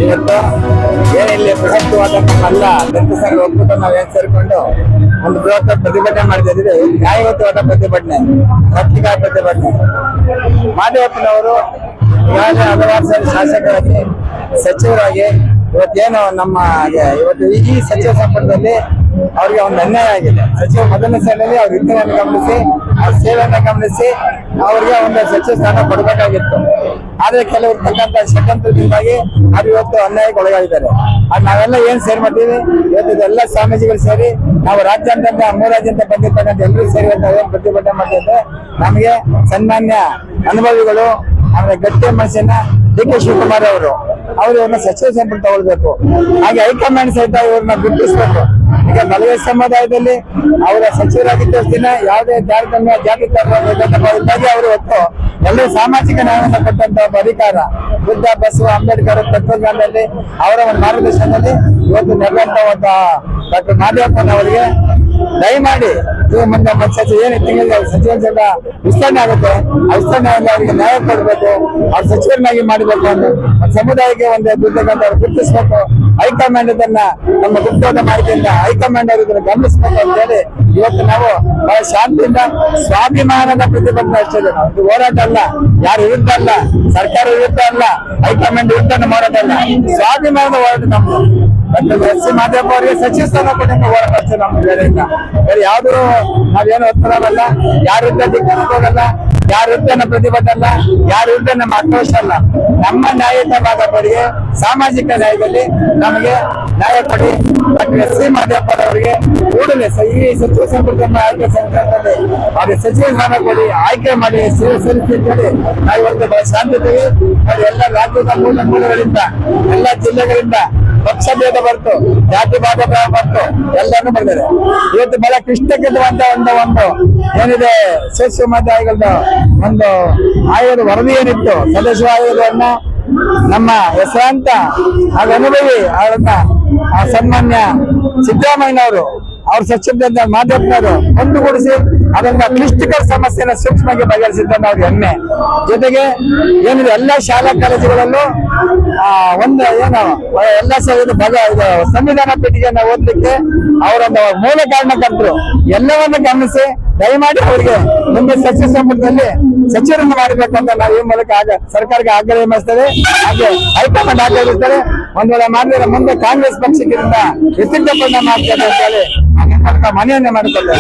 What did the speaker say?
ಇವತ್ತು ಏನಿಲ್ಲ ಪ್ರಸಕ್ತವಾದ ನಮ್ಮೆಲ್ಲ ದಲಿತ ಸಂಘ ಒಕ್ಕೂಟ ನಾವೇನ್ ಸೇರ್ಕೊಂಡು ಒಂದು ಬೃಹತ್ ಪ್ರತಿಭಟನೆ ಮಾಡ್ತಾ ಇದ್ದೀವಿ. ನ್ಯಾಯಯುತವಾದ ಪ್ರತಿಭಟನೆ, ಪತ್ರಿಕಾ ಪ್ರತಿಭಟನೆ. ಮಾದೇವಪ್ಪನವರು ಈಗಾಗಲೇ ಹಲವಾರು ಸಾರಿ ಶಾಸಕರಾಗಿ, ಸಚಿವರಾಗಿ ಇವತ್ತೇನು ನಮ್ಮ ಇವತ್ತು ಈ ಸಚಿವ ಸಂಪುಟದಲ್ಲಿ ಅವ್ರಿಗೆ ಒಂದು ಅನ್ಯಾಯ ಆಗಿದೆ. ಸಚಿವ ಮೊದಲನೇ ಸಾಲಿನಲ್ಲಿ ಅವ್ರ ಹಿರಿಯನ್ನು ಗಮನಿಸಿ, ಅವ್ರ ಸೇವೆಯನ್ನು ಗಮನಿಸಿ ಅವ್ರಿಗೆ ಒಂದು ಸಚಿವ ಸ್ಥಾನ ಕೊಡಬೇಕಾಗಿತ್ತು. ಆದ್ರೆ ಕೆಲವರು ತಕ್ಕಂತ ಷಡ್ಯಂತ್ರದಿಂದಾಗಿ ಅವ್ರು ಇವತ್ತು ಅನ್ಯಾಯಕ್ಕೆ ಒಳಗಾಗಿದ್ದಾರೆ. ಅದು ನಾವೆಲ್ಲ ಏನ್ ಸೇರಿ ಮಾಡ್ತೀವಿ, ಇವತ್ತು ಎಲ್ಲ ಸ್ವಾಮೀಜಿಗಳು ಸೇರಿ ನಾವು ರಾಜ್ಯಾದ್ಯಂತ 3 ರಾಜ್ಯದಿಂದ ಬಂದಿರ್ತಕ್ಕಂಥ ಎಲ್ಲರೂ ಸೇರಿ ಏನ್ ಪ್ರತಿಭಟನೆ ಮಾಡ್ತಿದ್ರೆ ನಮಗೆ ಸನ್ಮಾನ್ಯ ಅನುಭವಿಗಳು ಆಮೇಲೆ ಗಟ್ಟಿ ಮನಸ್ಸಿನ ಡಿ.ಕೆ. ಶಿವಕುಮಾರ್ ಅವರು ಇವ್ರನ್ನ ಸಚಿವ ಸಂಪುಟ ತಗೊಳ್ಬೇಕು. ಹಾಗೆ ಹೈಕಮಾಂಡ್ ಸಹಿತ ಇವ್ರನ್ನ ಗುರುತಿಸ್ಬೇಕು. ಈಗ ಮಲವೇ ಸಮುದಾಯದಲ್ಲಿ ಅವರ ಸಚಿವರಾಗಿದ್ದ ದಿನ ಯಾವುದೇ ತಾರತಮ್ಯ ಜಾತಿ ಧರ್ಮವಾಗಿ ಅವರು ಹೊತ್ತು ಎಲ್ಲರೂ ಸಾಮಾಜಿಕ ನ್ಯಾಯವನ್ನು ಕೊಟ್ಟಂತ ಒಬ್ಬ ಅಧಿಕಾರ ಬುದ್ಧ, ಬಸವ, ಅಂಬೇಡ್ಕರ್ ತತ್ವಜ್ಞಾನದಲ್ಲಿ ಅವರ ಒಂದು ಮಾರ್ಗದರ್ಶನದಲ್ಲಿ ಇವತ್ತು ನೆರವೇರ್ತಾ ಹೋದ ಡಾಕ್ಟರ್ ಮಾದೇವಪ್ಪನವರಿಗೆ ದಯಮಾಡಿ ಮುಂದೆ ಏನು ತಿಂಗಳ ಸಚಿವ ಸಂಘ ವಿಸ್ತರಣೆ ಆಗುತ್ತೆ, ಆ ವಿಸ್ತರಣೆಯಲ್ಲಿ ಅವರಿಗೆ ನ್ಯಾಯ ಕೊಡಬೇಕು, ಅವ್ರ ಸಚಿವರನ್ನಾಗಿ ಮಾಡಬೇಕು ಅಂತ ಸಮುದಾಯಕ್ಕೆ ಒಂದು ದುಡ್ಡಕ್ಕಂತ ಅವ್ರು ಗುರುತಿಸ್ಬೇಕು. ಹೈಕಮಾಂಡ್ ಇದನ್ನ ನಮ್ಮ ಗುಪ್ತವಾದ ಮಾಹಿತಿಯಿಂದ ಹೈಕಮಾಂಡ್ ಅವರು ಇದನ್ನು ಗಮನಿಸಬೇಕು ಅಂತ ಹೇಳಿ ಇವತ್ತು ನಾವು ಬಹಳ ಶಾಂತಿಯಿಂದ ಸ್ವಾಭಿಮಾನದ ಪ್ರತಿಭಟನೆ ಅಷ್ಟೇ. ಇದು ಹೋರಾಟ ಅಲ್ಲ, ಯಾರು ವಿರುದ್ಧ ಅಲ್ಲ, ಸರ್ಕಾರ ವಿರುದ್ಧ ಅಲ್ಲ, ಹೈಕಮಾಂಡ್ ವಿರುದ್ಧ ಹೋರಾಟ ಅಲ್ಲ, ಸ್ವಾಭಿಮಾನದ ಹೋರಾಟ ನಮ್ದು. ಎಸ್.ಸಿ. ಮಾದೇವಪ್ಪ ಅವರಿಗೆ ಸಚಿವ ಸ್ಥಾನ ಕೊಟ್ಟಂತ ಹೋರಾಟ ಅಷ್ಟೇ ನಮ್ದು. ಬೇರೆ ಯಾವ್ದು ನಾವೇನು ಒತ್ತಡವಲ್ಲ, ಯಾರ ವಿರುದ್ಧ ದಿಕ್ಕು ಹೋಗಲ್ಲ, ಯಾರ ವಿರುದ್ಧ ಪ್ರತಿಭಟನೆ ಅಲ್ಲ, ಯಾರ ವಿರುದ್ಧ ನಮ್ಮ ಆಕ್ರೋಶ ಅಲ್ಲ. ನಮ್ಮ ನ್ಯಾಯಯುತವಾದವರಿಗೆ ಸಾಮಾಜಿಕ ನ್ಯಾಯದಲ್ಲಿ ನಮಗೆ ನ್ಯಾಯ ಕೊಡಿ. Doctor SC. ಮಾದೇವಪ್ಪ ಅವರಿಗೆ ಕೂಡಲೇ ಈ ಸಚಿವ ಸಂಪುಟ ಆಯ್ಕೆ ಸಂದರ್ಭದಲ್ಲಿ ಅವ್ರಿಗೆ ಸಚಿವ ಸ್ಥಾನ ಕೊಡಿ, ಆಯ್ಕೆ ಮಾಡಿ ಸೇವೆ ಸಲ್ಲಿಸಿ ಅಂತೇಳಿ ನಾವು ಇವತ್ತು ಬಹಳ ಶಾಂತತೆಗೆ ಎಲ್ಲ ರಾಜ್ಯದ ಮೂಲಗಳಿಂದ ಎಲ್ಲ ಜಿಲ್ಲೆಗಳಿಂದ ಪಕ್ಷ ಭೇದ ಬರ್ತು, ಜಾತಿ ಭಾಗ ಬರ್ತು, ಎಲ್ಲಾನು ಬಂದಿದೆ. ಇವತ್ತು ಬಹಳ ಕ್ಲಿಷ್ಟಕರವಾದ ಒಂದು ಏನಿದೆ ಸೋಷಿಯಲ್ ಮಾಧ್ಯಮದ ಒಂದು ಆಯೋಗದ ವರದಿ ಏನಿತ್ತು, ಸದಸ್ಯ ಆಯೋಗವನ್ನ ನಮ್ಮ ಹೆಸರಾಂತ ಹಾಗೆ ಅನುಭವಿ ಅವರನ್ನ ಸನ್ಮಾನ್ಯ ಸಿದ್ದರಾಮಯ್ಯನವರು ಅವ್ರ ಸಚಿವ ಮಾದೇವಪ್ಪನವರು ಒಂದುಗೂಡಿಸಿ ಅದನ್ನ ಕ್ಲಿಷ್ಟಕರ ಸಮಸ್ಯೆನ ಸೂಕ್ಷ್ಮವಾಗಿ ಬಗೆಹರಿಸಿದ್ದ ಅವ್ರಿಗೆ ಹೆಮ್ಮೆ. ಜೊತೆಗೆ ಏನಿದೆ ಎಲ್ಲ ಶಾಲಾ ಕಾಲೇಜುಗಳಲ್ಲೂ ಒಂದು ಏನು ಎಲ್ಲ ಸಂವಿಧಾನ ಪೀಠಿಗೆಯನ್ನು ಓದ್ಲಿಕ್ಕೆ ಅವರೊಂದು ಮೂಲ ಕಾರಣಕರ್ತರು ಎಲ್ಲವನ್ನ ಗಮನಿಸಿ ದಯಮಾಡಿ ಅವರಿಗೆ ಮುಂದೆ ಸಚಿವ ಸಂಪುಟದಲ್ಲಿ ಸಚಿವರನ್ನು ಮಾಡಬೇಕು ಅಂತ ನಾವು ಈ ಮೂಲಕ ಸರ್ಕಾರಕ್ಕೆ ಆಗ್ರಹ ಮಾಡಿಸ್ತೇವೆ. ಹಾಗೆ ಹೈಕಮಾಂಡ್ ಆಗ್ರಹಿಸ್ತಾರೆ. ಒಂದ್ ವೇಳೆ ಮಾಡಿದ್ರೆ ಮುಂದೆ ಕಾಂಗ್ರೆಸ್ ಪಕ್ಷಕ್ಕಿಂತ ವಿಚಿತ್ರ ಪರಿಣಾಮ ಆಗ್ತದೆ ಅಂತ ಹೇಳಿ ಮನೆಯನ್ನೇ ಮಾಡಿಕೊಳ್ಳಿ.